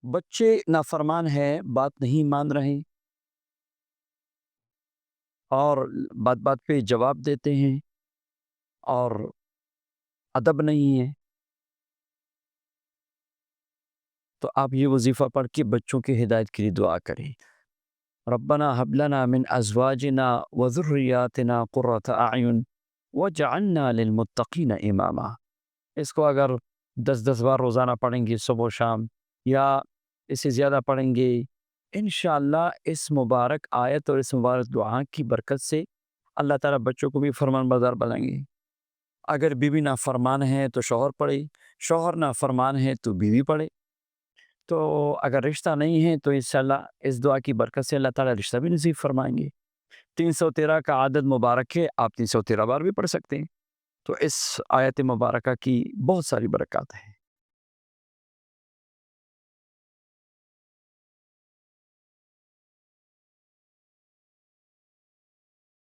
بچے نافرمان ہیں، بات نہیں مان رہے اور بات بات پہ جواب دیتے ہیں اور ادب نہیں ہے، تو آپ یہ وظیفہ پڑھ کے بچوں کی ہدایت کے لیے دعا کریں۔ ربنا هب لنا من ازواجنا وذرياتنا قرة اعین وجعلنا للمتقین اماما۔ اس کو اگر 10 بار روزانہ پڑھیں گے صبح و شام، یا اس سے زیادہ پڑھیں گے، انشاءاللہ اس مبارک آیت اور اس مبارک دعا کی برکت سے اللہ تعالیٰ بچوں کو بھی فرمان بردار بنائیں گے۔ اگر بیوی نافرمان ہے تو شوہر پڑھے، شوہر نافرمان ہے تو بیوی پڑھے۔ تو اگر رشتہ نہیں ہے تو انشاءاللہ اس دعا کی برکت سے اللہ تعالیٰ رشتہ بھی نصیب فرمائیں گے۔ 313 کا عدد مبارک ہے، آپ 313 بار بھی پڑھ سکتے ہیں۔ تو اس آیت مبارکہ کی بہت ساری برکات ہیں۔